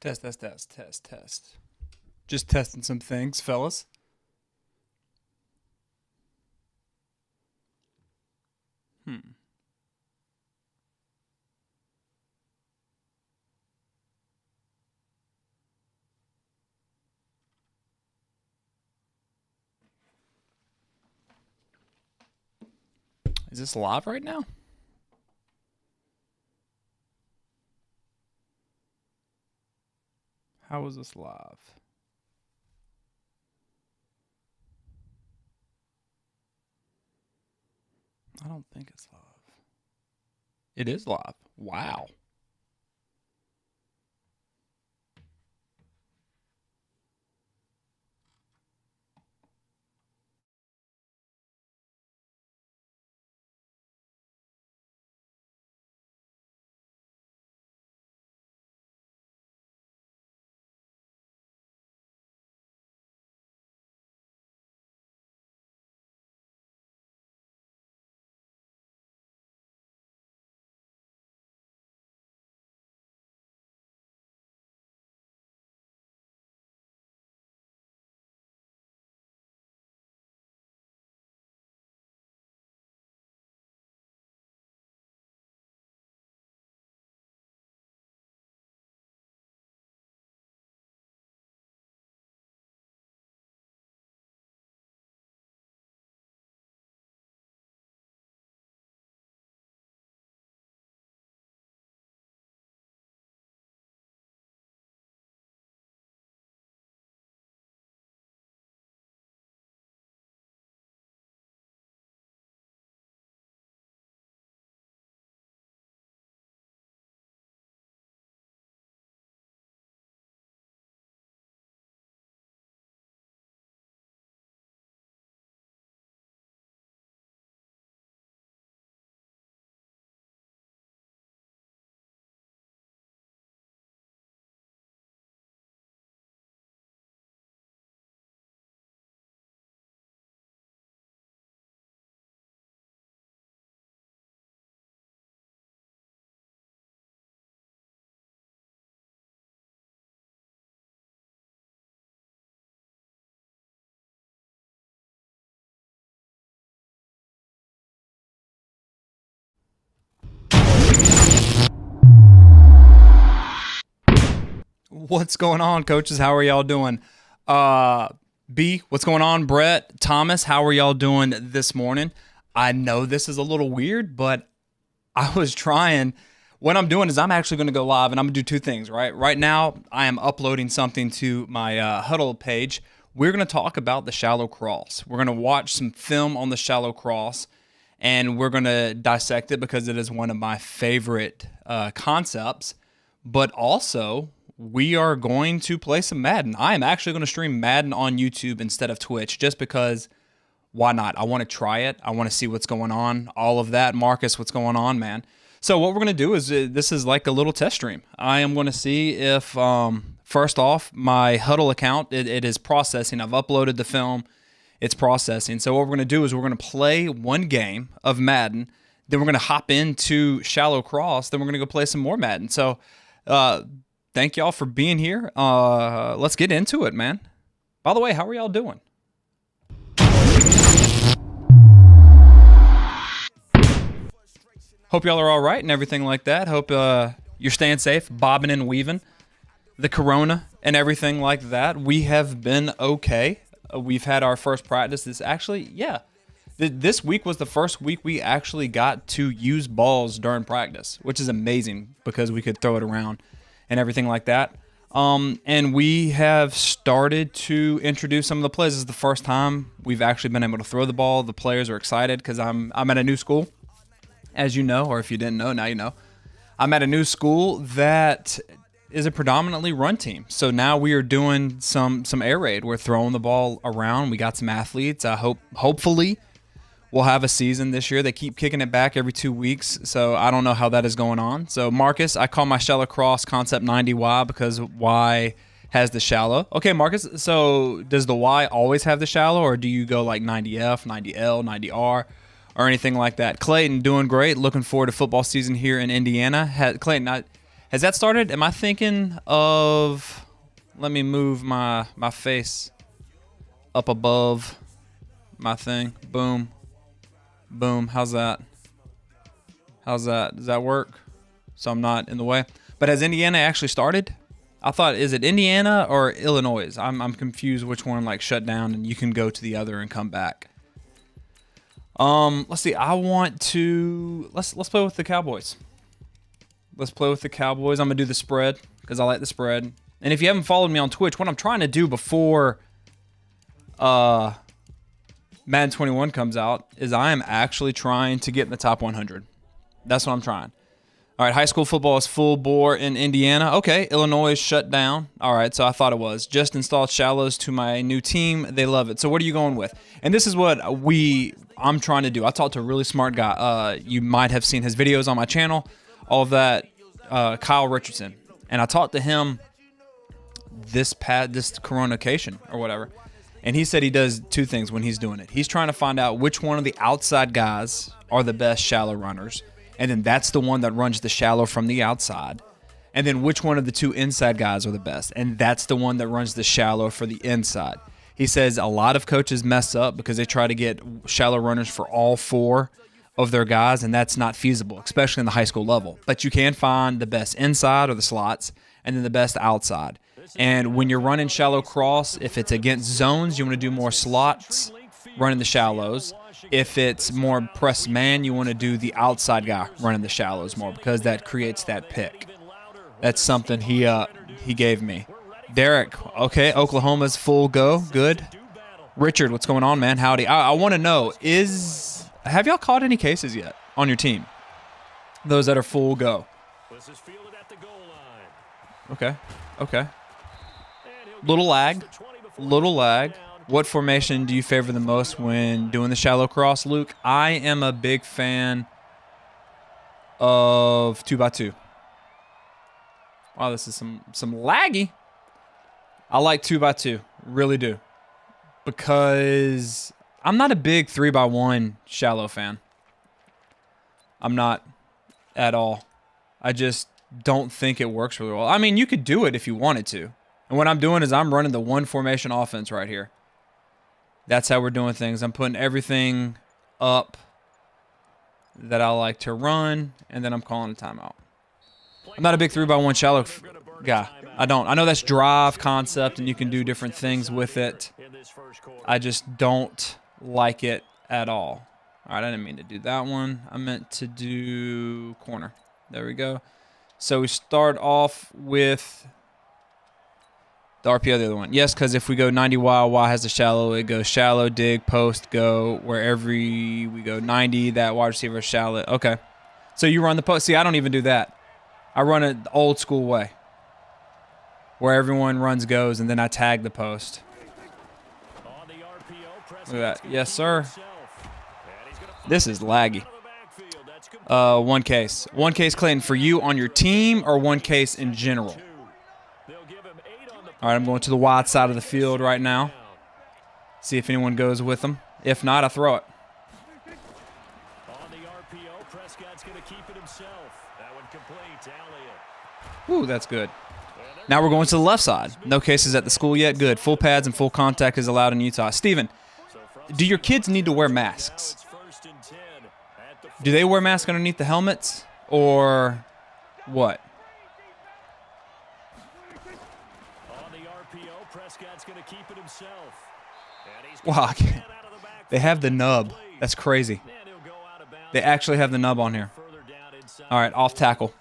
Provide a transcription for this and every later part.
Test, test, test, test, test. Just testing some things, fellas. Hmm. Is this live right now? How is this live? I don't think it's live. It is live. Wow. What's going on, coaches? How are y'all doing? B, what's going on? Brett, Thomas, how are y'all doing this morning? I know this is a little weird, but I was trying. What I'm doing is I'm actually going to go live, and I'm going to do two things, right? Right now, I am uploading something to my Huddle page. We're going to talk about the shallow cross. We're going to watch some film on the shallow cross, and we're going to dissect it because it is one of my favorite concepts. But also, we are going to play some Madden. I am actually going to stream Madden on YouTube instead of Twitch just because why not? I want to try it. I want to see what's going on. All of that. Marcus, what's going on, man? So what we're going to do is this is like a little test stream. I am going to see if, first off, my Huddle account, it is processing. I've uploaded the film. It's processing. So what we're going to do is we're going to play one game of Madden. Then we're going to hop into Shallow Cross. Then we're going to go play some more Madden. So thank y'all for being here. Let's get into it, man. By the way, how are y'all doing? Hope y'all are all right and everything like that. Hope you're staying safe, bobbing and weaving. The corona and everything like that. We have been okay. We've had our first practice. This week was the first week we actually got to use balls during practice, which is amazing because we could throw it around and everything like that. And we have started to introduce some of the plays. This is the first time we've actually been able to throw the ball. The players are excited because I'm at a new school, as you know, or if you didn't know, now you know. I'm at a new school that is a predominantly run team. So now we are doing some air raid. We're throwing the ball around. We got some athletes. Hopefully we'll have a season this year. They keep kicking it back every 2 weeks, so I don't know how that is going on. So Marcus, I call my shallow cross concept 90Y because Y has the shallow. Okay, Marcus, so does the Y always have the shallow, or do you go like 90F, 90L, 90R, or anything like that? Clayton, doing great. Looking forward to football season here in Indiana. Clayton, Has that started? Am I thinking of... Let me move my face up above my thing. Boom. Boom. How's that? How's that? Does that work? So I'm not in the way. But has Indiana actually started? I thought, is it Indiana or Illinois? I'm confused which one like shut down and you can go to the other and come back. Let's see. I want to let's play with the Cowboys. Let's play with the Cowboys. I'm gonna do the spread because I like the spread. And if you haven't followed me on Twitch, what I'm trying to do before Madden 21 comes out is I am actually trying to get in the top 100. That's what I'm trying. All right, high school football is full bore in Indiana. Okay, Illinois is shut down. All right, so I thought it was. Just installed shallows to my new team. They love it. So what are you going with? And this is what I'm trying to do. I talked to a really smart guy. You might have seen his videos on my channel. All of that, Kyle Richardson. And I talked to him this Coronication or whatever. And he said he does two things when he's doing it. He's trying to find out which one of the outside guys are the best shallow runners. And then that's the one that runs the shallow from the outside. And then which one of the two inside guys are the best. And that's the one that runs the shallow for the inside. He says a lot of coaches mess up because they try to get shallow runners for all four of their guys, and that's not feasible, especially in the high school level. But you can find the best inside or the slots, and then the best outside. And when you're running shallow cross, if it's against zones, you want to do more slots running the shallows. If it's more press man, you want to do the outside guy running the shallows more because that creates that pick. That's something he gave me. Derek, okay, Oklahoma's full go, good. Richard, what's going on, man? Howdy. I want to know, have y'all caught any cases yet on your team? Those that are full go. Okay, okay. Little lag. What formation do you favor the most when doing the shallow cross, Luke? I am a big fan of 2x2. Wow, this is some laggy. I like 2x2, really do. Because I'm not a big 3x1 shallow fan. I'm not at all. I just don't think it works really well. I mean, you could do it if you wanted to. And what I'm doing is I'm running the one formation offense right here. That's how we're doing things. I'm putting everything up that I like to run, and then I'm calling a timeout. I'm not a big 3x1 shallow guy. I know that's drive concept, and you can do different things with it. I just don't like it at all. All right, I didn't mean to do that one. I meant to do corner. There we go. So we start off with the RPO, the other one. Yes, because if we go 90 Y has the shallow. It goes shallow, dig, post, go. Wherever we go 90, that wide receiver shallow. Okay. So you run the post. See, I don't even do that. I run it the old school way where everyone runs goes, and then I tag the post. Look at that. Yes, sir. This is laggy. One case. One case, Clayton, for you on your team or one case in general? All right, I'm going to the wide side of the field right now. See if anyone goes with them. If not, I throw it. Ooh, that's good. Now we're going to the left side. No cases at the school yet. Good. Full pads and full contact is allowed in Utah. Steven, do your kids need to wear masks? Do they wear masks underneath the helmets or what? Wow, they have the nub. That's crazy. They actually have the nub on here. All right, off tackle.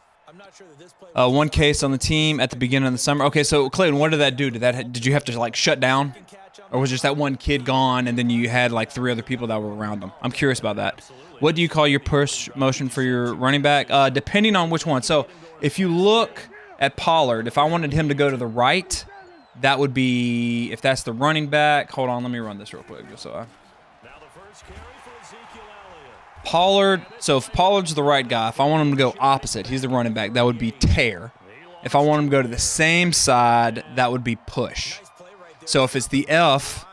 One case on the team at the beginning of the summer. Okay, so Clayton, what did that do? Did you have to like shut down, or was just that one kid gone, and then you had like 3 other people that were around them? I'm curious about that. What do you call your push motion for your running back? Depending on which one. So if you look at Pollard, if I wanted him to go to the right, that would be, if that's the running back. Hold on, let me run this real quick. Just so Pollard, so if Pollard's the right guy, if I want him to go opposite, he's the running back, that would be tear. If I want him to go to the same side, that would be push. So if it's the F,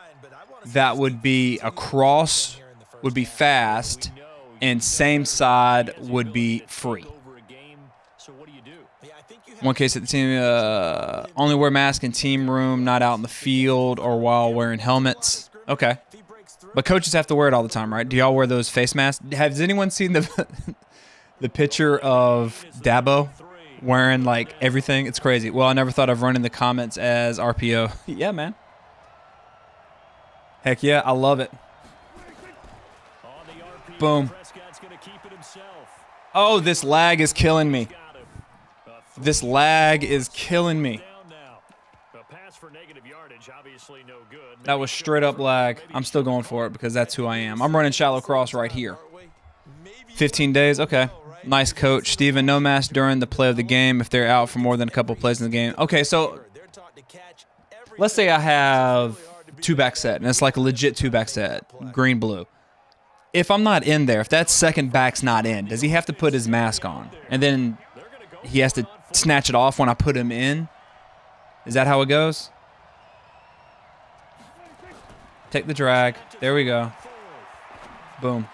that would be a cross, would be fast, and same side would be free. One case at the team, only wear mask in team room, not out in the field or while wearing helmets. Okay. But coaches have to wear it all the time, right? Do y'all wear those face masks? Has anyone seen the the picture of Dabo wearing, like, everything? It's crazy. Well, I never thought of running the comments as RPO. Yeah, man. Heck yeah, I love it. Boom. Oh, this lag is killing me. This lag is killing me. That was straight up lag. I'm still going for it because that's who I am. I'm running shallow cross right here. 15 days. Okay. Nice, coach. Steven, no mask during the play of the game if they're out for more than a couple plays in the game. Okay, so let's say I have two-back set, and it's like a legit two-back set, green-blue. If I'm not in there, if that second back's not in, does he have to put his mask on? And then he has to snatch it off when I put him in? Is that how it goes? Take the drag. There we go. Boom.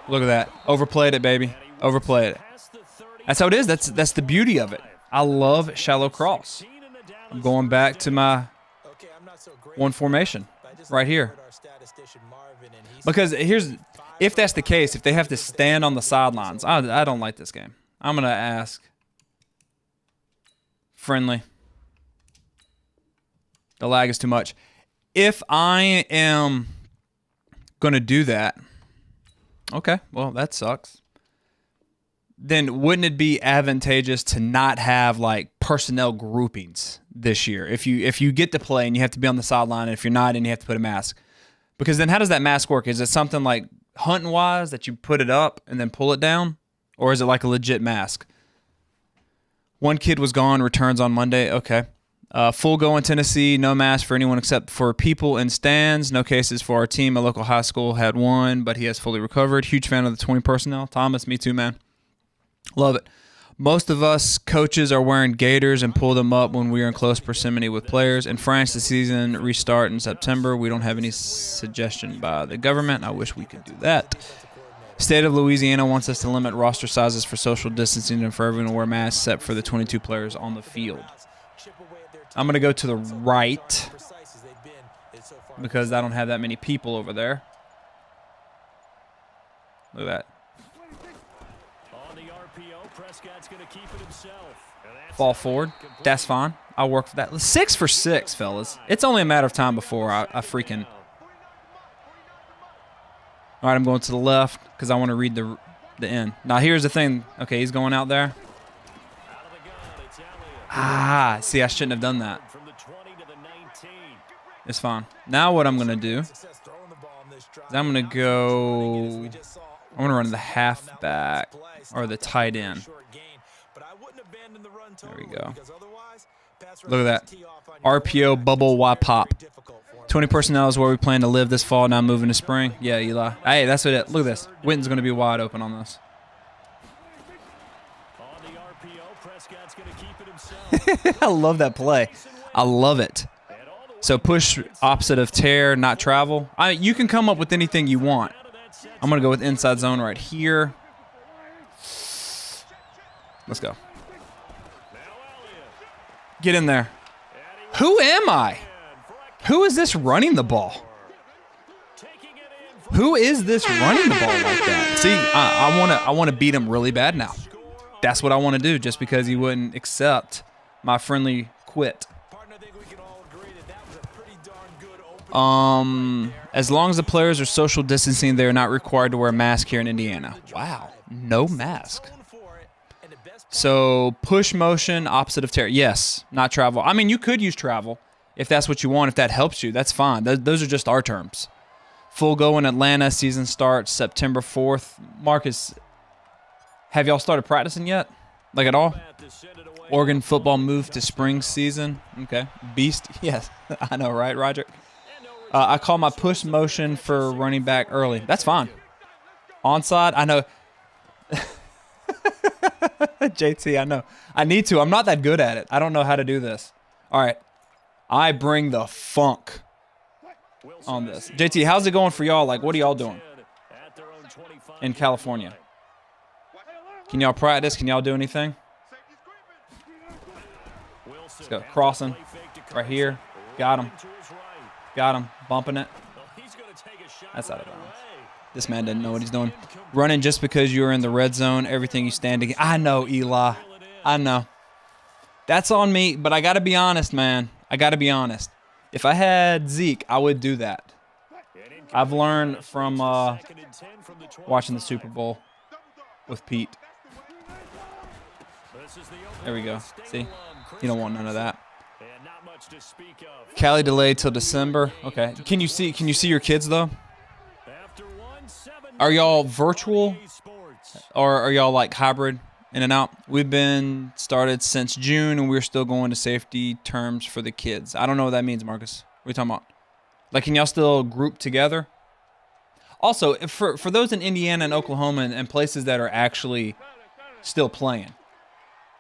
Look at that. Overplayed it, baby. Overplayed it. That's how it is. That's the beauty of it. I love shallow cross. I'm going back to my one formation right here. Because if that's the case, if they have to stand on the sidelines, I don't like this game. I'm going to ask. Friendly. The lag is too much. If I am going to do that, okay, well, that sucks. Then wouldn't it be advantageous to not have, like, personnel groupings this year? If you get to play and you have to be on the sideline, and if you're not, and you have to put a mask. Because then how does that mask work? Is it something like hunting-wise that you put it up and then pull it down? Or is it like a legit mask? One kid was gone, returns on Monday. Okay. Full go in Tennessee, no mask for anyone except for people in stands. No cases for our team. A local high school had one, but he has fully recovered. Huge fan of the 20 personnel. Thomas, me too, man. Love it. Most of us coaches are wearing gaiters and pull them up when we are in close proximity with players. In France, the season restart in September. We don't have any suggestion by the government. I wish we could do that. State of Louisiana wants us to limit roster sizes for social distancing and for everyone to wear masks except for the 22 players on the field. I'm going to go to the right because I don't have that many people over there. Look at that. Fall forward. That's fine. I'll work for that. 6 for 6, fellas. It's only a matter of time before I freaking... All right, I'm going to the left because I want to read the end. Now, here's the thing. Okay, he's going out there. See, I shouldn't have done that. It's fine. Now what I'm going to do is I'm going to go... I'm going to run the halfback or the tight end. There we go. Look at that. RPO bubble Y pop. 20 personnel is where we plan to live this fall, now moving to spring. Yeah, Eli. Hey, that's what it. Look at this. Winton's going to be wide open on this. I love that play. I love it. So push opposite of tear, not travel. You can come up with anything you want. I'm going to go with inside zone right here. Let's go. Get in there. Who am I? Who is this running the ball? Who is this running the ball like that? See, I want to beat him really bad now. That's what I want to do just because he wouldn't accept my friendly quit. As long as the players are social distancing, they are not required to wear a mask here in Indiana. Wow, no mask. So push motion, opposite of tear. Yes, not travel. I mean, you could use travel if that's what you want, if that helps you. That's fine. Those are just our terms. Full go in Atlanta. Season starts September 4th. Marcus, have y'all started practicing yet? Like at all? Oregon football moved to spring season. Okay. Beast. Yes, I know, right, Roger? I call my push motion for running back early. That's fine. Onside, I know. JT, I know. I need to. I'm not that good at it. I don't know how to do this. All right. I bring the funk on this. JT, how's it going for y'all? Like, what are y'all doing in California? Can y'all practice? Can y'all do anything? Let's go. Crossing. Right here. Got him. Got him. Bumping it. That's out of bounds. This man didn't know what he's doing. Running just because you're in the red zone, everything you stand against. I know, Eli. I know. That's on me, but I got to be honest, man. I got to be honest. If I had Zeke, I would do that. I've learned from watching the Super Bowl with Pete. There we go. See? You don't want none of that. Cali delayed till December. Okay. Can you see your kids though? Are y'all virtual or are y'all like hybrid in and out? We've been started since June and we're still going to safety terms for the kids. I don't know what that means, Marcus. What are you talking about? Like, can y'all still group together? Also, for those in Indiana and Oklahoma and places that are actually still playing,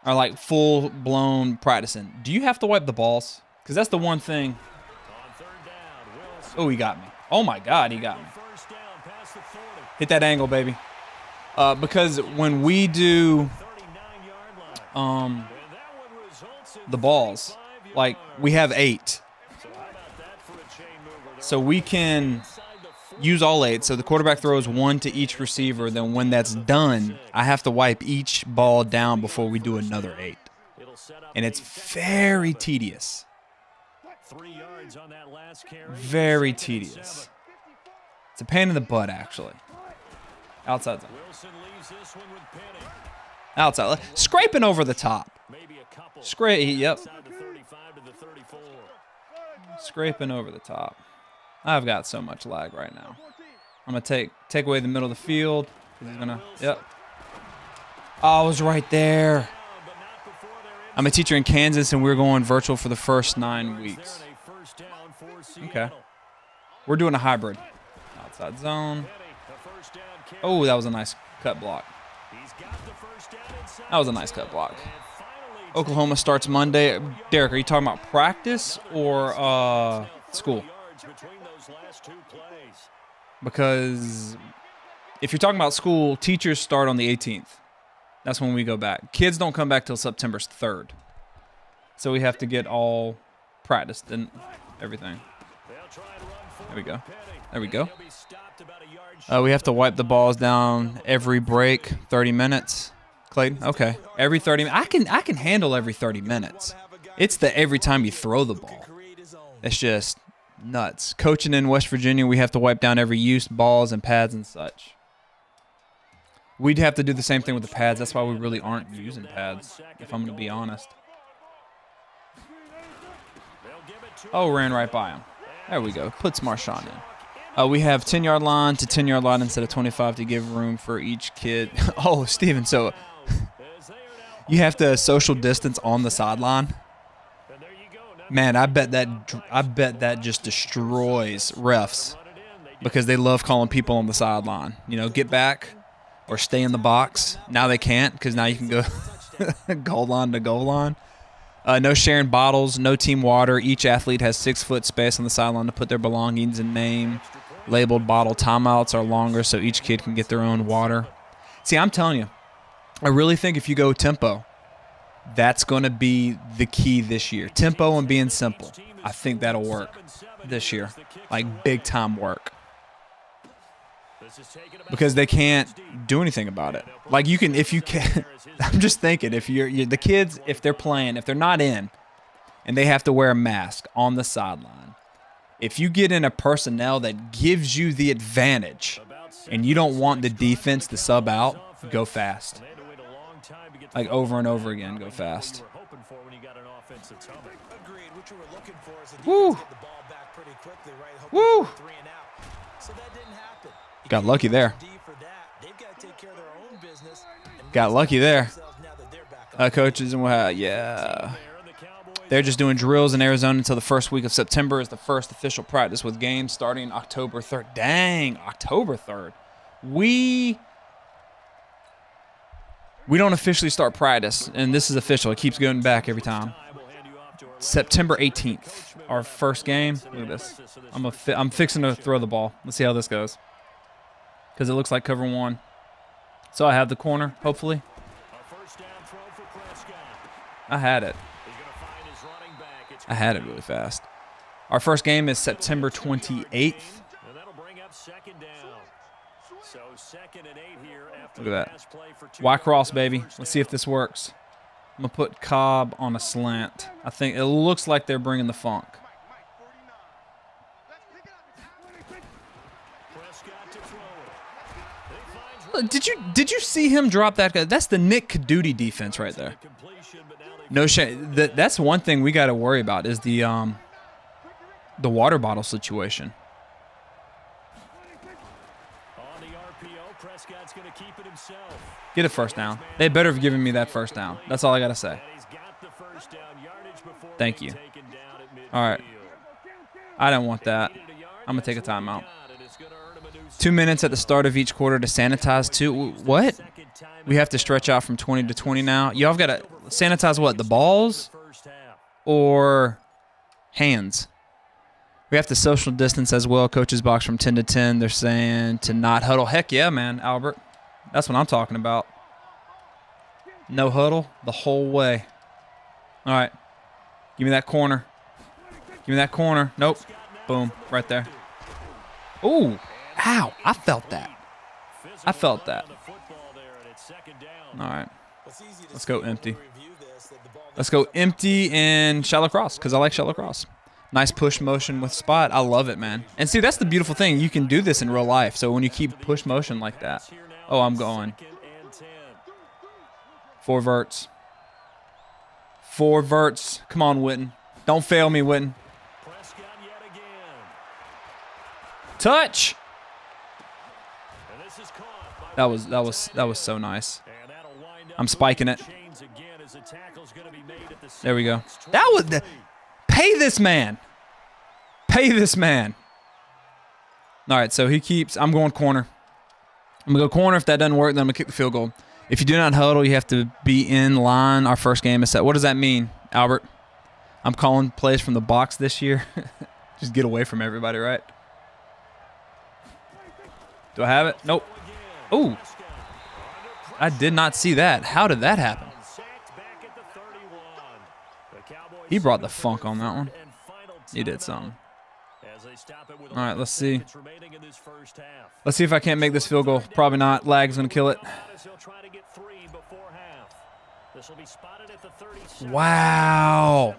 are like full-blown practicing, do you have to wipe the balls? Because that's the one thing. Oh, he got me. Oh, my God, he got me. Hit that angle, baby. Because when we do the balls, like, we have 8. So we can use all 8. So the quarterback throws 1 to each receiver. Then when that's done, I have to wipe each ball down before we do another 8. And it's very tedious. Very tedious. It's a pain in the butt, actually. Outside zone. Outside. Scraping over the top. Yep. Scraping over the top. I've got so much lag right now. I'm going to take away the middle of the field. He's going to, yep. Oh, I was right there. I'm a teacher in Kansas, and we're going virtual for the first 9 weeks. Okay. We're doing a hybrid. Outside zone. Oh, that was a nice cut block. That was a nice cut block. Oklahoma starts Monday. Derek, are you talking about practice or school? Because if you're talking about school, teachers start on the 18th. That's when we go back. Kids don't come back till September 3rd. So we have to get all practiced and everything. There we go. There we go. We have to wipe the balls down every break, 30 minutes. Clayton, okay. Every 30 minutes. I can handle every 30 minutes. It's the every time you throw the ball. It's just nuts. Coaching in West Virginia, we have to wipe down every used balls and pads and such. We'd have to do the same thing with the pads. That's why we really aren't using pads, if I'm going to be honest. Oh, ran right by him. There we go. Puts Marshawn in. We have 10-yard line to 10-yard line instead of 25 to give room for each kid. Oh, Steven, so you have to social distance on the sideline? Man, I bet that just destroys refs because they love calling people on the sideline. You know, get back or stay in the box. Now they can't because now you can go goal line to goal line. No sharing bottles, no team water. Each athlete has 6-foot space on the sideline to put their belongings and name. Labeled bottle. Timeouts are longer so each kid can get their own water. See, I'm telling you, I really think if you go tempo, that's going to be the key this year. Tempo and being simple. I think that'll work this year. Like big-time work. Because they can't do anything about it. Like you can, if you can, I'm just thinking, if you're the kids, if they're playing, if they're not in, and they have to wear a mask on the sideline, if you get in a personnel that gives you the advantage and you don't want the defense to sub out, go fast. Like over and over again, go fast. Woo! Woo! Got lucky there. Got lucky there. Coaches and yeah. They're just doing drills in Arizona until the first week of September is the first official practice with games starting October 3rd. Dang, October 3rd. We don't officially start practice, and this is official. It keeps going back every time. September 18th, our first game. Look at this. I'm fixing to throw the ball. Let's see how this goes. Because it looks like cover one. So I have the corner, hopefully. I had it. I had it really fast. Our first game is September 28th. Look at that. Y cross, baby. Let's see if this works. I'm going to put Cobb on a slant. I think it looks like they're bringing the funk. Did you see him drop that guy? That's the Nick Caduti defense right there. No shame. That's one thing we got to worry about is the water bottle situation. Get a first down. They better have given me that first down. That's all I got to say. Thank you. All right. I don't want that. I'm going to take a timeout. 2 minutes at the start of each quarter to sanitize two. What? We have to stretch out from 20 to 20 now. Y'all got to sanitize what? The balls or hands? We have to social distance as well. Coach's box from 10 to 10. They're saying to not huddle. Heck yeah, man, Albert. That's what I'm talking about. No huddle the whole way. All right. Give me that corner. Give me that corner. Nope. Boom. Right there. Ooh. Ow. I felt that. I felt that. All right. Let's go empty. Let's go empty and shallow cross because I like shallow cross. Nice push motion with spot. I love it, man. And see, that's the beautiful thing. You can do this in real life. So when you keep push motion like that. Oh, I'm going. 4 verts. 4 verts. Come on, Witten. Don't fail me, Witten. Touch. That was so nice. I'm spiking it. There we go. That was pay this man. Pay this man. All right, so he keeps. I'm going corner. I'm going to go corner. If that doesn't work, then I'm going to kick the field goal. If you do not huddle, you have to be in line. Our first game is set. What does that mean, Albert? I'm calling plays from the box this year. Just get away from everybody, right? Do I have it? Nope. Ooh. I did not see that. How did that happen? He brought the funk on that one. He did something. All right, let's see. Let's see if I can't make this field goal. Probably not. Lag's going to kill it. Wow.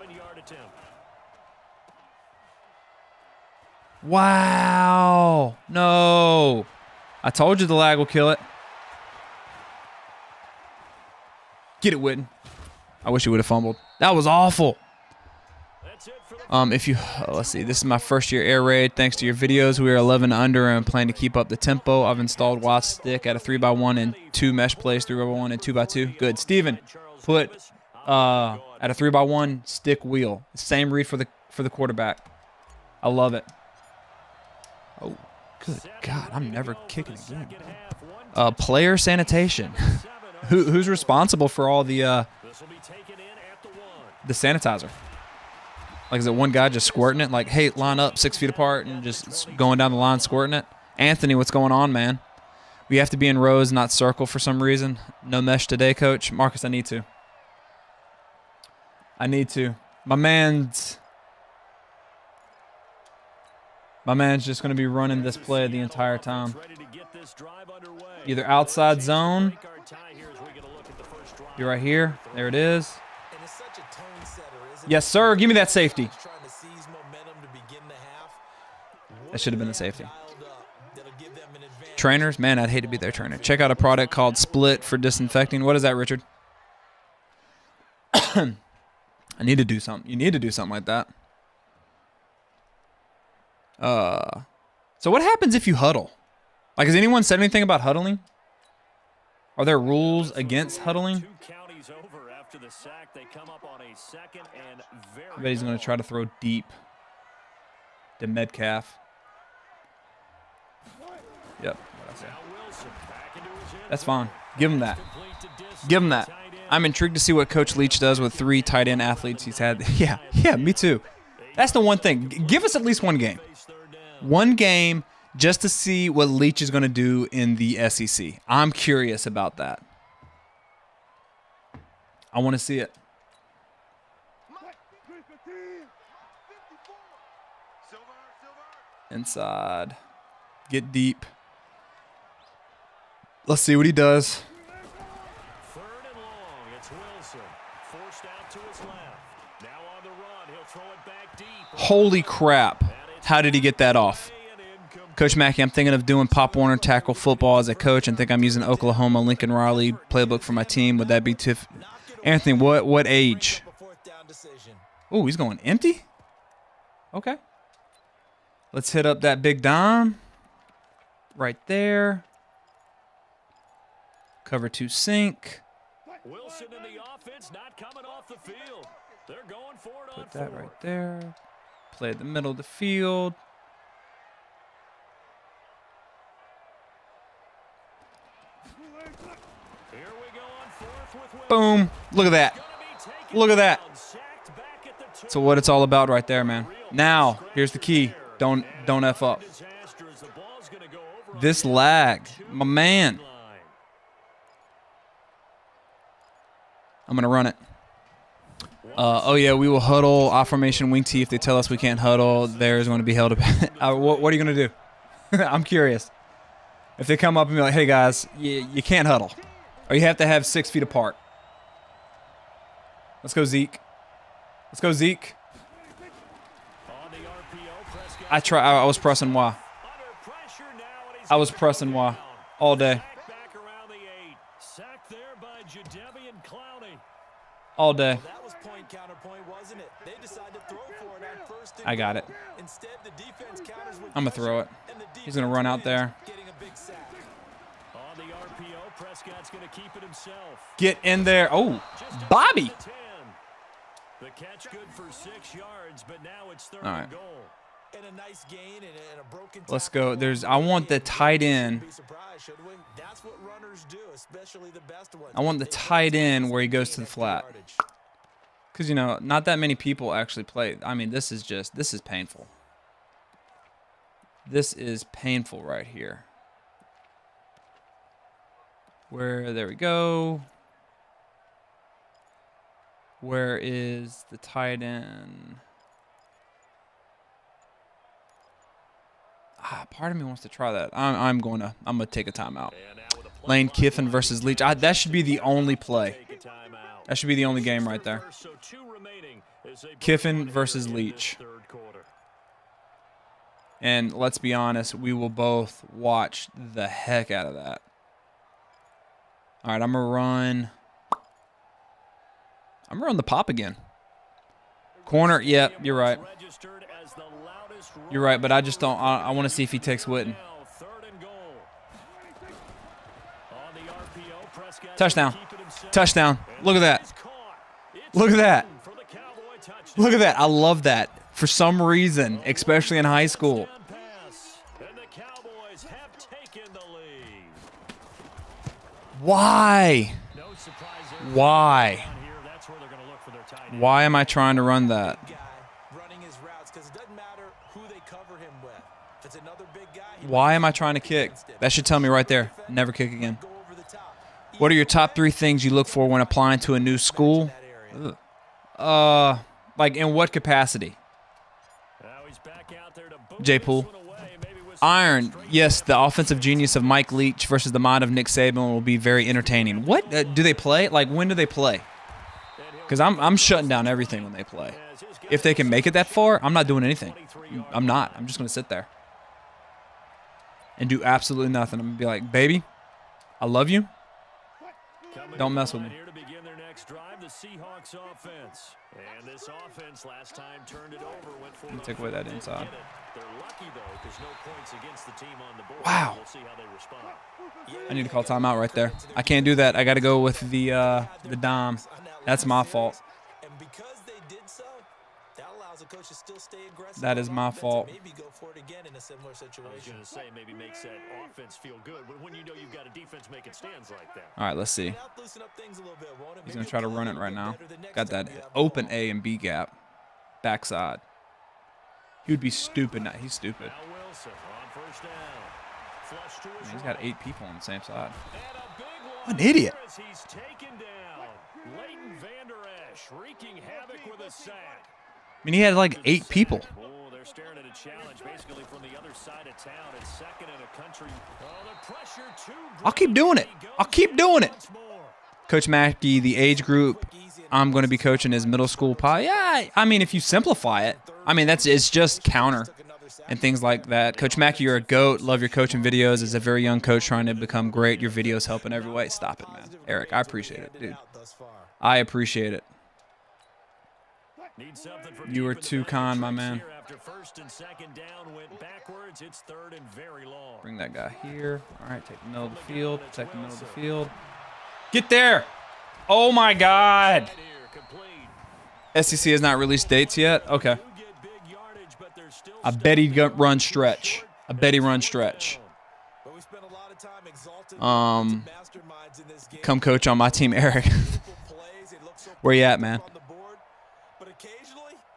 Wow. No. I told you the lag will kill it. Get it, Witten. I wish he would have fumbled. That was awful. Let's see. This is my first year air raid. Thanks to your videos, we are 11 under and plan to keep up the tempo. I've installed Watt's stick at a 3x1 and 2 mesh plays, 3x1 and 2x2. Good. Steven, put at a 3x1 stick wheel. Same read for the quarterback. I love it. Oh, good God. I'm never kicking again. Player sanitation. Who's responsible for all the sanitizer? Like, is it one guy just squirting it? Like, hey, line up 6 feet apart and just going down the line squirting it? Anthony, what's going on, man? We have to be in rows, not circle for some reason. No mesh today, coach. Marcus, I need to. My man's just going to be running this play the entire time. Either outside zone. You're right here. There it is. Yes, sir. Give me that safety. That should have been the safety. Trainers? Man, I'd hate to be their trainer. Check out a product called Split for disinfecting. What is that, Richard? I need to do something. You need to do something like that. So what happens if you huddle? Like, has anyone said anything about huddling? Are there rules against huddling? I bet he's going to try to throw deep to Metcalf. Yep. That's fine. Give him that. Give him that. I'm intrigued to see what Coach Leach does with 3 tight end athletes he's had. Yeah, me too. That's the one thing. Give us at least one game. One game just to see what Leach is going to do in the SEC. I'm curious about that. I want to see it. Inside. Get deep. Let's see what he does. Third and long. It's Wilson. Forced out to his left. Now on the run. He'll throw it back deep. Holy crap. How did he get that off? Coach McKie, I'm thinking of doing Pop Warner tackle football as a coach and think I'm using Oklahoma Lincoln Riley playbook for my team. Would that be Tiff? Anthony, what age? Oh, he's going empty? Okay. Let's hit up that big dime. Right there. Cover 2 sink. Wilson in the offense not coming off the field. They're going for it on Put that 4th. right there. Play the middle of the field. Here we go on 4th with Wilson. Boom. Look at that. Gonna be taken Look at that. down, sacked back at the 2. So what it's all about right there, man. Now, here's the key. Don't F up. Disaster as the ball's gonna go over on This the lag. My man. line. I'm going to run it. Oh, yeah, we will huddle, I formation, wing T. If they tell us we can't huddle, there's going to be held up. What are you going to do? I'm curious. If they come up and be like, hey, guys, you can't huddle. Or you have to have 6 feet apart. Let's go, Zeke. Let's go, Zeke. On the RPO, Prescott I was pressing Y. under pressure now, and he's I was gonna pressing go Y down. all day. Sack back around the 8. Sacked there by Jadeveon Clowney. All day. That was point counterpoint, wasn't it? They decided to throw for it on 1st and I got goal. it. Instead, the defense counters with I'm going to throw it. pressure, and the He's going to run out there. getting a big sack. On the RPO, Prescott's going to keep it himself. Get in there. Oh, Just Bobby. outside the 10. The catch good for 6 yards, but now it's 3rd All right. and goal. And a nice gain and a broken Let's tackle. go. I want the tight end. Be surprised, should we? That's what runners do, especially the best ones. I want the They tight don't end take where he goes gain to the after flat. yardage. Because, not that many people actually play. I mean, this is painful. This is painful right here. There we go. Where is the tight end? Part of me wants to try that. I'm gonna take a timeout. And now with a play Lane clock Kiffin running, versus Leach. That should be the only play. take a timeout. That should be the only game right there. So 2 remaining as they Kiffin break versus in this Leach. 3rd quarter. And let's be honest, we will both watch the heck out of that. All right, I'm going to run the pop again. Corner, yep, you're right. Registered as the loudest You're right, but I just don't. I want to see if he takes Witten. now, 3rd and goal. On the RPO, Prescott's Touchdown. gonna keep it himself. Touchdown. Look at that. He's caught. It's Look at that. in for the Cowboy touchdown. Look at that. I love that. For some reason, especially in high school. Touchdown pass, and the Cowboys have taken the lead. Why? No surprise there. Why? Down here, that's where they're gonna look for their tight end. Why am I trying to run that? Guy running his routes because it doesn't matter who they cover him with. If it's another big guy, he Why might am I trying to kick? That should tell me right there. Never kick again. go over the top. What are your top 3 things you look for when applying to a new school? That area. Like in what capacity? Now he's back out there to boot J. this Poole. one away, maybe with some Iron, straight yes, the offensive genius of Mike Leach versus the mind of Nick Saban will be very entertaining. What do they play? Like, when do they play? Because I'm shutting down everything when they play. as his guys If they can make it that far, I'm not doing anything. I'm not. I'm just going to sit there and do absolutely nothing. I'm going to be like, baby, I love you. coming Don't mess with in me. here to begin their next drive, the Seahawks offense. And this offense last time turned it over, went for it. Take away that inside. Get it. They're lucky though, because no points against the team on the board. Wow. We'll see how they respond. I need to call timeout right there. I can't do that. I got to go with the dime. That's my fault. And because they did so, that allows a coach to still stay aggressive. That is on my offense and fault. Maybe go for it again in a similar I was situation. going to say maybe makes that offense feel good, but when you know you've got a defense making stands like that. All right, let's see. Help loosen up things a little bit, won't it? He's Maybe going to try to you'll run play it a right little now. better the next Got time that you have the open ball. A and B gap. Backside. He would be stupid. Not. He's stupid. Now Wilson on first down. Flush to his He's got right. 8 people on the same side. And a big What one an idiot. here as he's taken down. Leighton Vander Esch wreaking havoc with a sack. I mean, he had like 8 people. Oh, they're staring at a challenge basically from the other side of town. It's second in a country. Oh, the pressure too great. I'll keep doing it. I'll keep doing it. Once more. Coach McKie, the age group I'm going to be coaching is middle school pie. Yeah, I mean, if you simplify it, I mean, it's just counter and things like that. Coach McKie, you're a GOAT. Love your coaching videos. As a very young coach trying to become great, your videos help in every way. Stop it, man. Eric, I appreciate it, dude. I appreciate it. You were too kind, my man. Bring that guy here. All right, take the middle of the field. Protect the middle of the field. Get there. Oh, my God. SEC has not released dates yet? Okay. I bet he'd run stretch. I bet he run stretch. Come coach on my team, Eric. Where you at, man?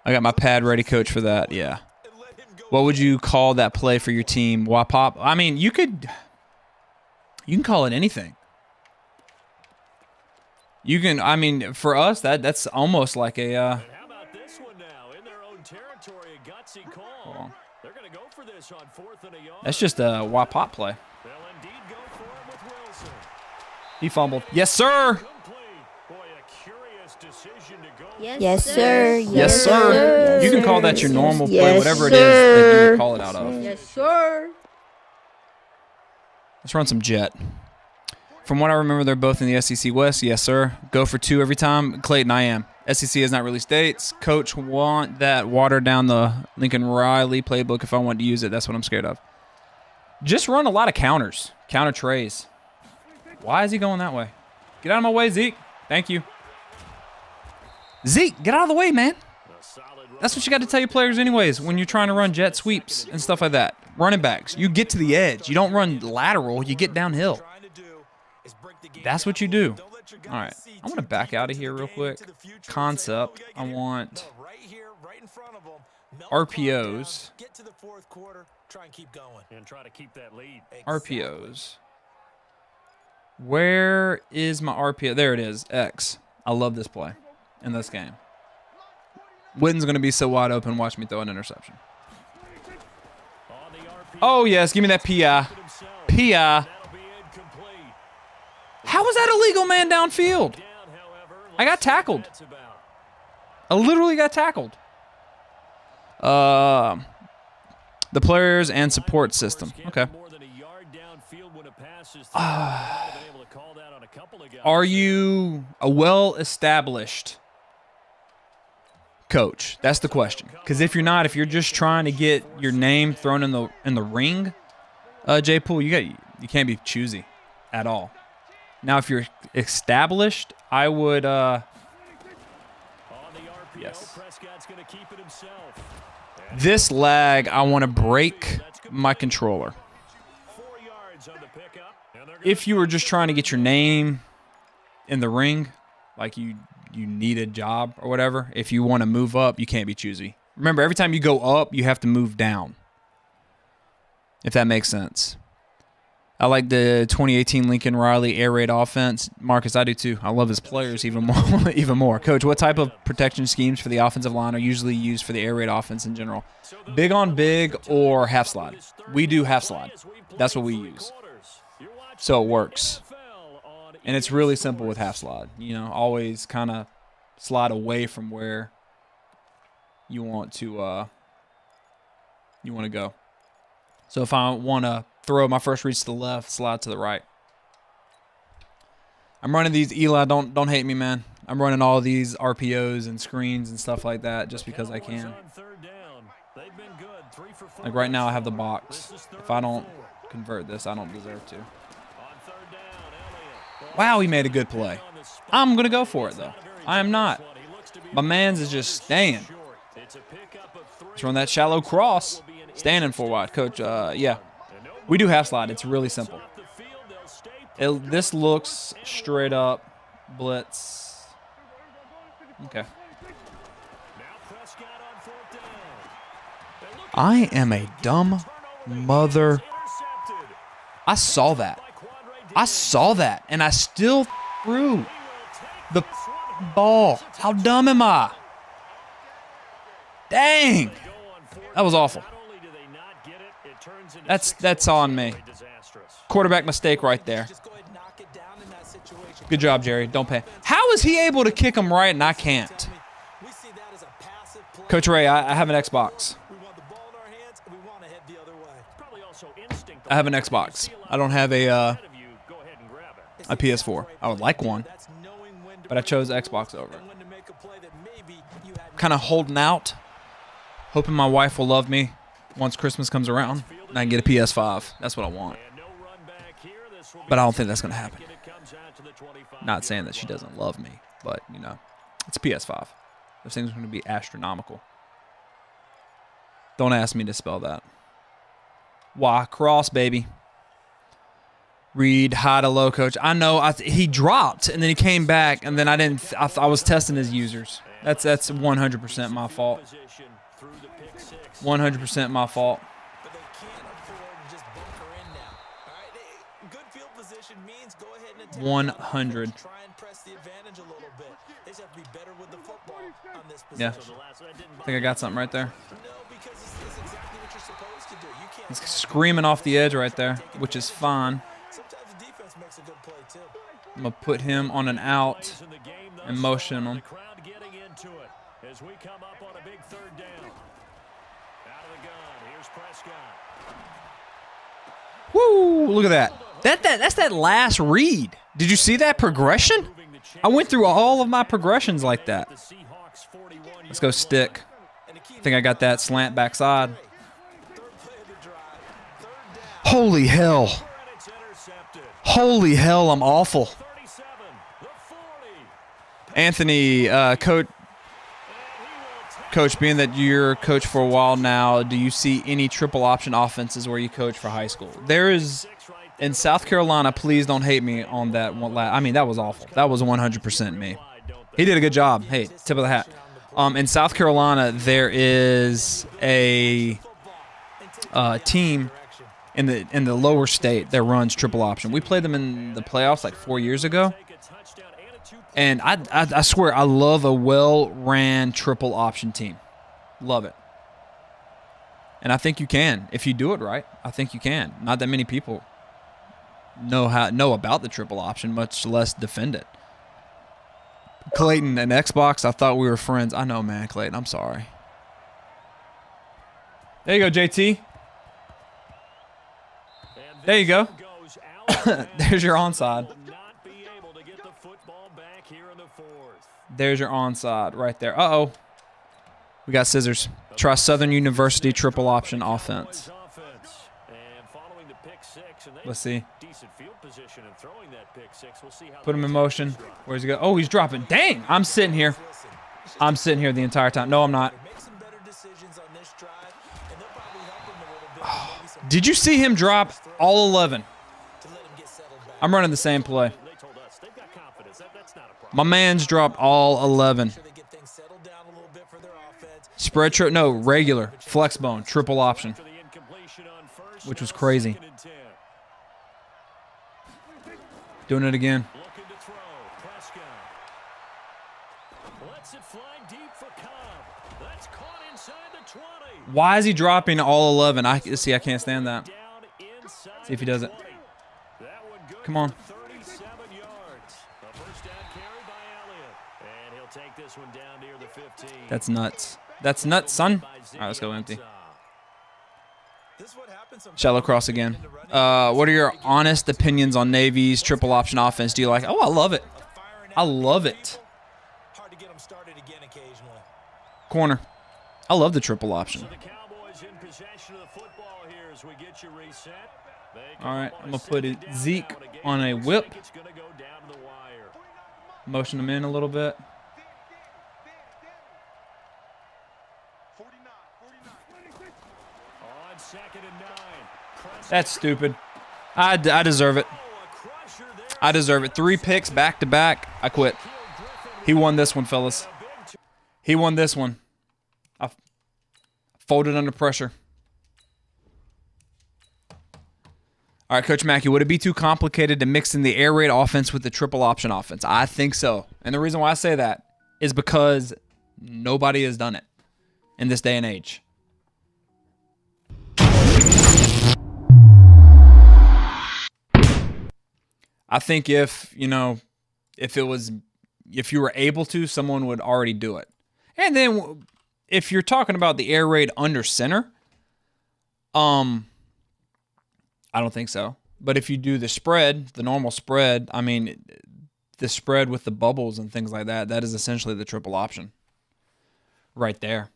I got my pad ready, coach, for that. Yeah. What would you call that play for your team? Wap-pop? I mean, you can call it anything. You can, I mean, for us, that's almost like a. How about this one now? In their own territory, a gutsy call. They're going to go for this on 4th and a yard. That's just a wap-pop play. They'll indeed go for it with Wilson. He fumbled. Yes, sir. Boy, a curious decision to go. Yes, sir. Yes, sir. Yes, You can call that your normal play, Yes, whatever it is that you would call it out of. Yes, sir. Let's run some jet. From what I remember, they're both in the SEC West. Yes, sir. Go for 2 every time. Clayton, I am. SEC has not released dates. Coach, want that watered down the Lincoln Riley playbook if I want to use it. That's what I'm scared of. Just run a lot of counters. Counter trays. Why is he going that way? Get out of my way, Zeke. Thank you. Zeke, get out of the way, man. That's what you got to tell your players anyways when you're trying to run jet sweeps and stuff like that. Running backs, you get to the edge. You don't run lateral. You get downhill. That's what you do. All right. I want to back out of here real quick. Concept. I want RPOs. RPOs. Where is my RPO? There it is. X. I love this play in this game. Witten's going to be so wide open. Watch me throw an interception. Oh, yes. Give me that PI. PI. How was that illegal, man, downfield? I got tackled. I literally got tackled. The players and support system. Okay. Are you a well-established coach? That's the question. Because if you're not, if you're just trying to get your name thrown in the ring, Jay Poole, you can't be choosy at all. Now, if you're established, I would, yes. This lag, I want to break my controller. If you were just trying to get your name in the ring, like you need a job or whatever, if you want to move up, you can't be choosy. Remember, every time you go up, you have to move down, if that makes sense. I like the 2018 Lincoln Riley air raid offense. Marcus, I do too. I love his players even more. Even more. Coach, what type of protection schemes for the offensive line are usually used for the air raid offense in general? Big on big or half slide? We do half slide. That's what we use. So it works. And it's really simple with half slide. You know, always kind of slide away from where you want to go. So if I want to throw my first reach to the left, slide to the right. I'm running these, Eli, don't hate me, man. I'm running all these RPOs and screens and stuff like that just because I can. Like right now I have the box. If I don't convert this, I don't deserve to. Wow, he made a good play. I'm going to go for it, though. I am not. My man's is just staying. Let's run that shallow cross. Standing for wide. Coach, yeah. We do half slide. It's really simple. This looks straight up blitz. Okay. I am a dumb mother. I saw that. I saw that, and I still threw the ball. How dumb am I? Dang. That was awful. Not only do they not get it, it turns into That's on me. disastrous. Quarterback mistake right there. Just go ahead and knock it down in that situation. Good job, Jerry. Don't pay. How is he able to kick him right and I can't? We see that as a passive play. Coach Ray, I have an Xbox. We want the ball in our hands and we want to head the other way. Probably also instinct. I have an Xbox. I don't have a Ahead of you, go ahead and grab it. a PS4. I would like one, That's knowing when to but I break chose the Xbox rules over it. and when to make a play that maybe you had Kind of holding out, hoping my wife will love me once Christmas comes around and I can get a PS5. That's what I want. And no run back here. This will be But I don't think that's going to happen. and it comes out to the 25. Not saying that she doesn't love me, but, you know, it's a PS5. Those things are going to be astronomical. Don't ask me to spell that. Y cross, baby. Read high to low, coach. I know he dropped and then he came back and then I didn't. I was testing his users. That's 100% my fault. Position through the pick six. 100% my fault. but they can't afford to just bunker in now. All right, good field position means go ahead and attack. 100. Try and press the advantage a little bit. They just have to be better with the football on this Yeah. position. I think I got something right there. No, because it's exactly what you're supposed to do. You can't. He's screaming off the edge right there, which is fine. Sometimes the defense makes a good play too. I'm going to put him on an out Plays in the game thus and motion far. him. The crowd getting into it as we come up on a big third down. Out of the gun. Here's Prescott. Woo! Look at that. That's that last read. Did you see that progression? I went through all of my progressions like that. The Seahawks 41. Let's go stick. I think I got that slant backside. Third play of the drive. Third down. Holy hell. And it's intercepted. Holy hell, I'm awful. 37. The 40. Anthony, Coach, being that you're coach for a while now, do you see any triple option offenses where you coach for high school? There is, in South Carolina, please don't hate me on that one. I mean, that was awful. That was 100% me. He did a good job. Hey, tip of the hat. In South Carolina, there is a team in the lower state that runs triple option. We played them in the playoffs like 4 years ago. And I swear, I love a well-ran triple option team. Love it. And I think you can. If you do it right, I think you can. Not that many people know about the triple option, much less defend it. Clayton and Xbox, I thought we were friends. I know, man, Clayton. I'm sorry. There you go, JT. There you go. There's your onside. There's your onside right there. Uh-oh. We got scissors. Try Southern University triple option offense. Let's see. Put him in motion. Where's he go? Oh, he's dropping. Dang, I'm sitting here. I'm sitting here the entire time. No, I'm not. Make some better decisions on this drive, and they'll probably help him a little bit. Maybe some Did you see him drop all 11? to let him get settled back. I'm running the same play. My man's dropped all 11. They get things settled down a little bit for their offense. Spread no, regular. Flex bone, triple option. Which was crazy. Doing it again. Looking to throw. Prescott. Lets it fly deep for Cobb. That's caught inside the 20. Why is he dropping all 11? I can't stand that. Down inside See if he does it. 20. That one good Come on. for 37 yards. A first down carry by Elliott. And he'll take this one down near the 15. That's nuts. That's nuts, son. All right, let's go empty. This is what happens sometimes. Shallow cross again. What are your honest opinions on Navy's triple option offense? Do you like? Oh, I love it. I love it. Hard to get them started again occasionally. Corner. I love the triple option. So the Cowboys in possession of the football here as we get you reset. They come All right, up on I'm a gonna put second down Zeke now, and a game on a looks whip. like it's gonna go down to the wire. Motion him in a little bit. On second and 9. Prescott. That's stupid. I deserve it. Oh, a crusher there. I deserve it. 3 picks back to back. I quit. He won this one, fellas. He won this one. I folded under pressure. All right, Coach McKie, would it be too complicated to mix in the air raid offense with the triple option offense? I think so. And the reason why I say that is because nobody has done it in this day and age. I think if you were able to, someone would already do it. And then if you're talking about the air raid under center, I don't think so. But if you do the spread, the normal spread, I mean, the spread with the bubbles and things like that, that is essentially the triple option right there.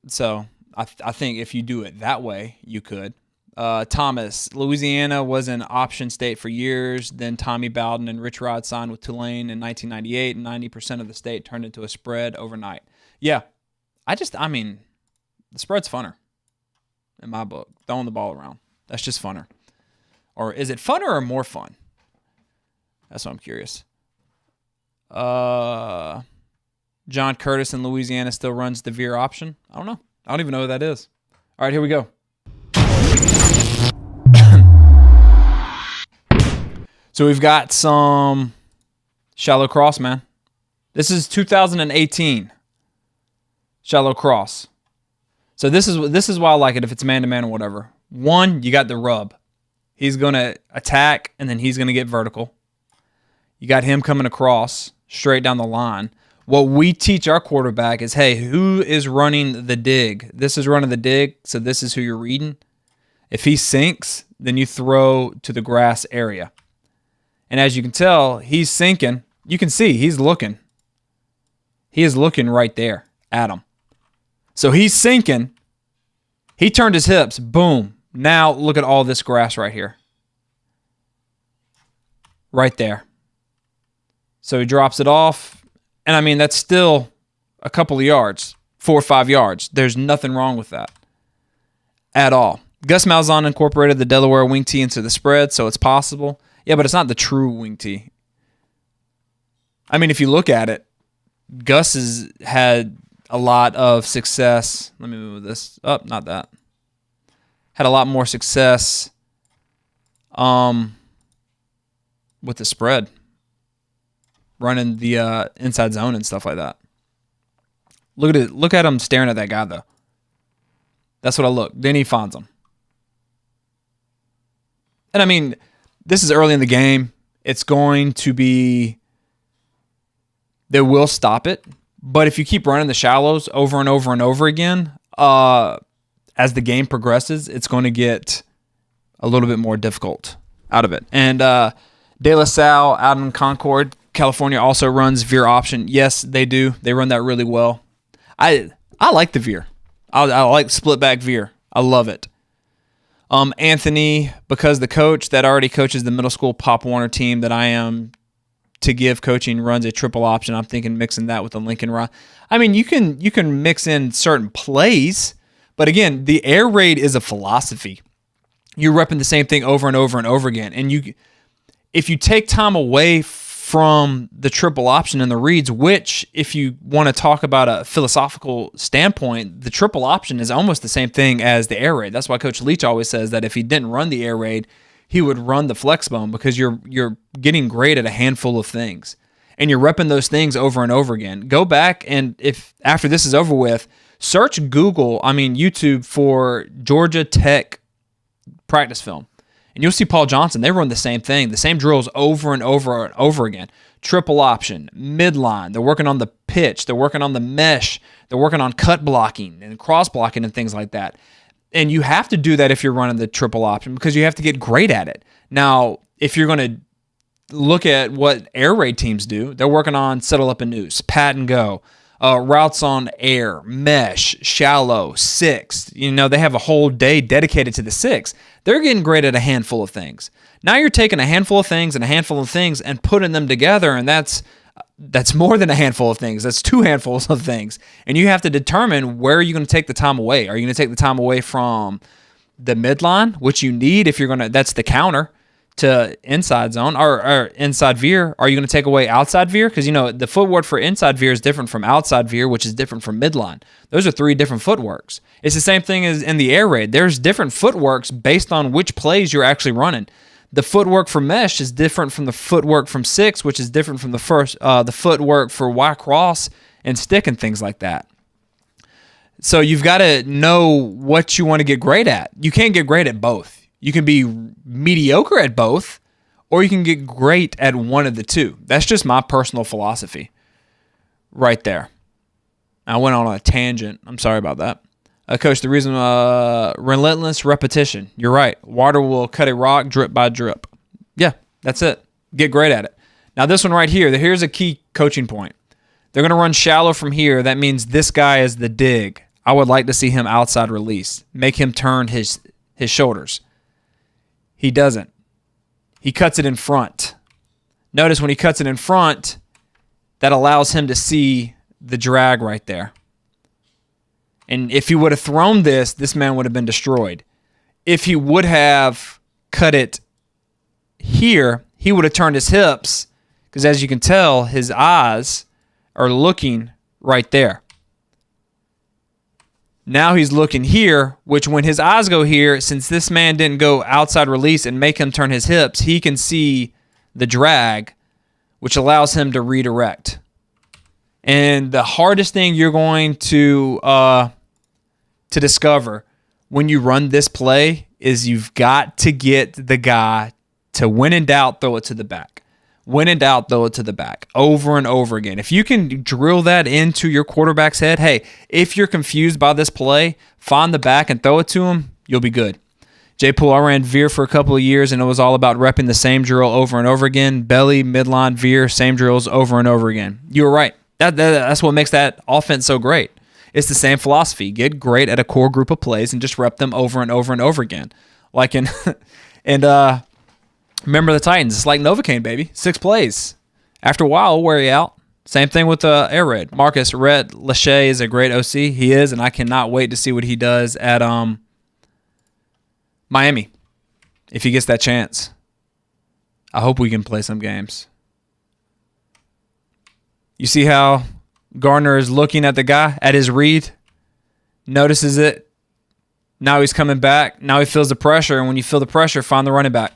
So I think if you do it that way, you could. Thomas, Louisiana was an option state for years. Then Tommy Bowden and Rich Rod signed with Tulane in 1998, and 90% of the state turned into a spread overnight. Yeah, I mean, the spread's funner in my book. Throwing the ball around. That's just funner. Or is it funner or more fun? That's what I'm curious. John Curtis in Louisiana still runs the veer option. I don't know. I don't even know who that is. All right, here we go. So we've got some shallow cross, man. This is 2018 shallow cross. So this is why I like it if it's man-to-man or whatever. One, you got the rub. He's going to attack, and then he's going to get vertical. You got him coming across straight down the line. What we teach our quarterback is, hey, who is running the dig? This is running the dig, so this is who you're reading. If he sinks, then you throw to the grass area. And as you can tell, he's sinking. You can see he's looking. He is looking right there at him. So he's sinking. He turned his hips. Boom. Now look at all this grass right here. Right there. So he drops it off. And I mean, that's still a couple of yards, 4 or 5 yards. There's nothing wrong with that at all. Gus Malzahn incorporated the Delaware wing tee into the spread, so it's possible. Yeah, but it's not the true wing tee. I mean, if you look at it, Gus has had a lot of success. Let me move this up, not that. Had a lot more success with the spread, running the inside zone and stuff like that. Look at it. Look at him staring at that guy, though. That's what I look. Then he finds him. And I mean, this is early in the game. It's going to be, they will stop it. But if you keep running the shallows over and over and over again, as the game progresses, it's going to get a little bit more difficult out of it. And De La Salle out in Concord, California also runs veer option. Yes, they do. They run that really well. I like the veer. I like split back veer. I love it. Anthony, because the coach that already coaches the middle school Pop Warner team that I am to give coaching runs a triple option, I'm thinking mixing that with the Lincoln Rod. I mean, you can mix in certain plays, but again, the air raid is a philosophy. You're repping the same thing over and over and over again. And if you take time away from the triple option and the reads, which if you want to talk about a philosophical standpoint, the triple option is almost the same thing as the air raid. That's why Coach Leach always says that if he didn't run the air raid, he would run the flex bone, because you're getting great at a handful of things and you're repping those things over and over again. Go back, and if after this is over with, search YouTube for Georgia Tech practice film. And you'll see Paul Johnson. They run the same thing, the same drills over and over and over again. Triple option, midline. They're working on the pitch. They're working on the mesh. They're working on cut blocking and cross blocking and things like that. And you have to do that if you're running the triple option, because you have to get great at it. Now, if you're going to look at what air raid teams do, they're working on settle up a noose, pat and go, routes on air, mesh, shallow, six. They have a whole day dedicated to the six. They're getting great at a handful of things. Now you're taking a handful of things and a handful of things and putting them together, and that's more than a handful of things. That's 2 handfuls of things. And you have to determine where you're going to take the time away. Are you going to take the time away from the midline, which you need if you're going to, that's the counter to inside zone or inside veer? Are you going to take away outside veer? Because, the footwork for inside veer is different from outside veer, which is different from midline. Those are 3 different footworks. It's the same thing as in the air raid. There's different footworks based on which plays you're actually running. The footwork for mesh is different from the footwork from six, which is different from the footwork for Y cross and stick and things like that. So you've got to know what you want to get great at. You can't get great at both. You can be mediocre at both, or you can get great at one of the two. That's just my personal philosophy right there. I went on a tangent. I'm sorry about that. Coach, the reason, relentless repetition. You're right. Water will cut a rock drip by drip. Yeah, that's it. Get great at it. Now this one right here, here's a key coaching point. They're going to run shallow from here. That means this guy is the dig. I would like to see him outside release. Make him turn his shoulders. He doesn't. He cuts it in front. Notice when he cuts it in front, that allows him to see the drag right there. And if he would have thrown this man would have been destroyed. If he would have cut it here, he would have turned his hips, because as you can tell, his eyes are looking right there. Now he's looking here, which when his eyes go here, since this man didn't go outside release and make him turn his hips, he can see the drag, which allows him to redirect. And the hardest thing you're going to discover when you run this play is you've got to get the guy to, when in doubt, throw it to the back. When in doubt, throw it to the back over and over again. If you can drill that into your quarterback's head, hey, if you're confused by this play, find the back and throw it to him, you'll be good. J. Poole, I ran veer for a couple of years, and it was all about repping the same drill over and over again. Belly, midline, veer, same drills over and over again. You were right. That's what makes that offense so great. It's the same philosophy. Get great at a core group of plays and just rep them over and over and over again. Like in remember the Titans. It's like Novocaine, baby. 6 plays. After a while, it'll wear you out. Same thing with Air Raid. Marcus Rhett Lachey is a great OC. He is, and I cannot wait to see what he does at Miami if he gets that chance. I hope we can play some games. You see how Gardner is looking at the guy, at his read, notices it. Now he's coming back. Now he feels the pressure, and when you feel the pressure, find the running back.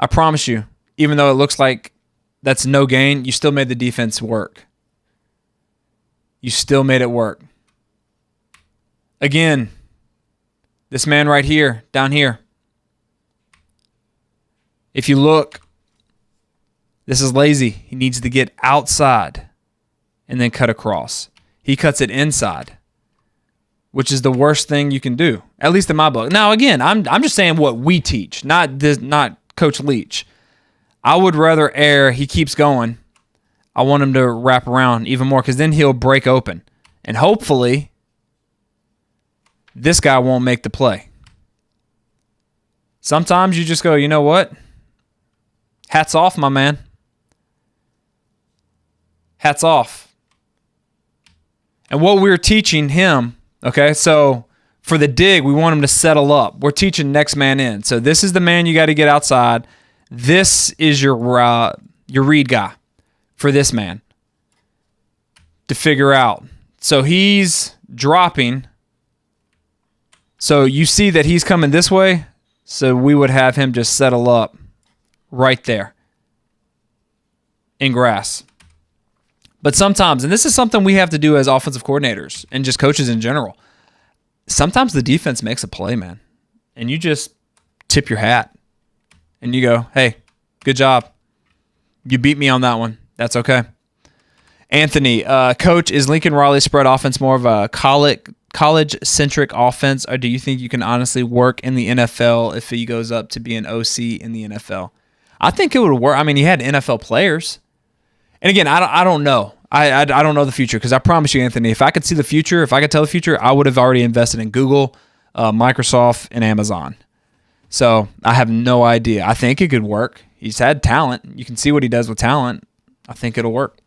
I promise you, even though it looks like that's no gain, you still made the defense work. You still made it work. Again, this man right here, down here. If you look, this is lazy. He needs to get outside and then cut across. He cuts it inside, which is the worst thing you can do, at least in my book. Now, again, I'm just saying what we teach, not Coach Leach. I would rather err. He keeps going. I want him to wrap around even more, because then he'll break open. And hopefully, this guy won't make the play. Sometimes you just go, you know what? Hats off, my man. Hats off. And what we're teaching him, okay, so for the dig, we want him to settle up. We're teaching next man in. So this is the man you got to get outside. This is your read guy for this man to figure out. So he's dropping. So you see that he's coming this way. So we would have him just settle up right there in grass. But sometimes, and this is something we have to do as offensive coordinators and just coaches in general, sometimes the defense makes a play, man. And you just tip your hat. And you go, hey, good job. You beat me on that one. That's okay. Anthony, Coach, is Lincoln Riley spread offense more of a college-centric offense, or do you think you can honestly work in the NFL if he goes up to be an OC in the NFL? I think it would work. I mean, he had NFL players. And again, I don't know. I don't know the future, because I promise you, Anthony, if I could see the future, if I could tell the future, I would have already invested in Google, Microsoft, and Amazon. So I have no idea. I think it could work. He's had talent. You can see what he does with talent. I think it'll work.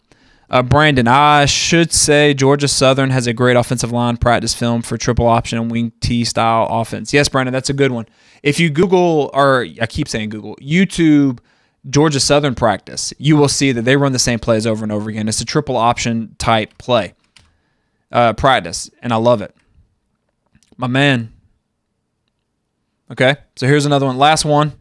Brandon, I should say Georgia Southern has a great offensive line practice film for triple option and wing T style offense. Yes, Brandon, that's a good one. If you Google, or I keep saying Google, YouTube Georgia Southern practice, you will see that they run the same plays over and over again. It's a triple option type play practice, and I love it. My man. Okay, so here's another one. Last one.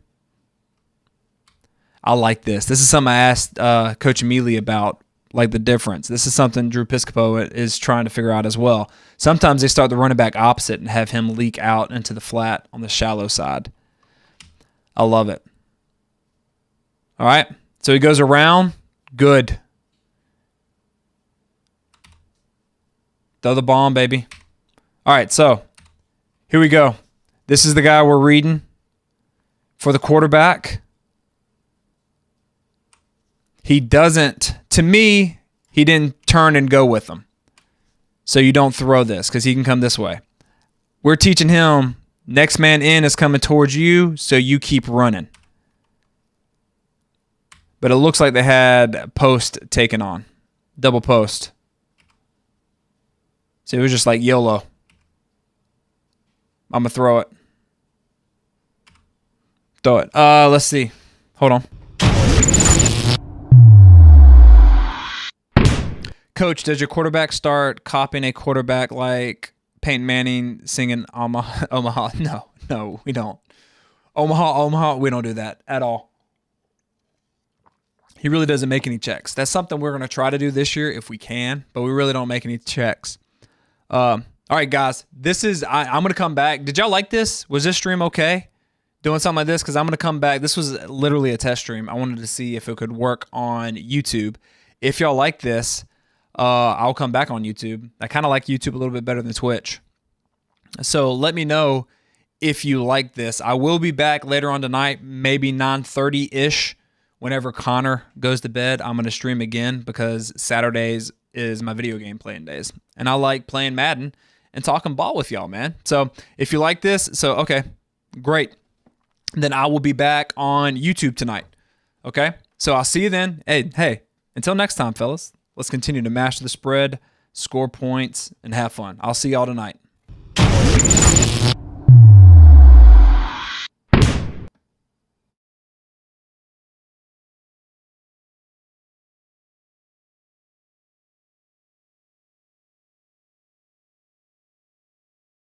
I like this. This is something I asked Coach Mealy about, like the difference. This is something Drew Piscopo is trying to figure out as well. Sometimes they start the running back opposite and have him leak out into the flat on the shallow side. I love it. All right. So he goes around. Good. Throw the bomb, baby. All right, so here we go. This is the guy we're reading for the quarterback. He doesn't, to me, he didn't turn and go with them. So you don't throw this because he can come this way. We're teaching him next man in is coming towards you, so you keep running. But it looks like they had post taken on. Double post. So it was just like YOLO. I'm going to throw it. Throw it. Let's see. Hold on. Coach, does your quarterback start copying a quarterback like Peyton Manning singing Omaha? No, we don't. Omaha, we don't do that at all. He really doesn't make any checks. That's something we're going to try to do this year if we can, but we really don't make any checks. All right, guys, I'm going to come back. Did y'all like this? Was this stream okay? Doing something like this? Because I'm going to come back. This was literally a test stream. I wanted to see if it could work on YouTube. If y'all like this, I'll come back on YouTube. I kind of like YouTube a little bit better than Twitch. So let me know if you like this. I will be back later on tonight, maybe 9:30-ish. Whenever Connor goes to bed, I'm going to stream again because Saturdays is my video game playing days. And I like playing Madden and talking ball with y'all, man. So if you like this, okay, great. Then I will be back on YouTube tonight. Okay? So I'll see you then. Hey, until next time, fellas, let's continue to master the spread, score points, and have fun. I'll see y'all tonight.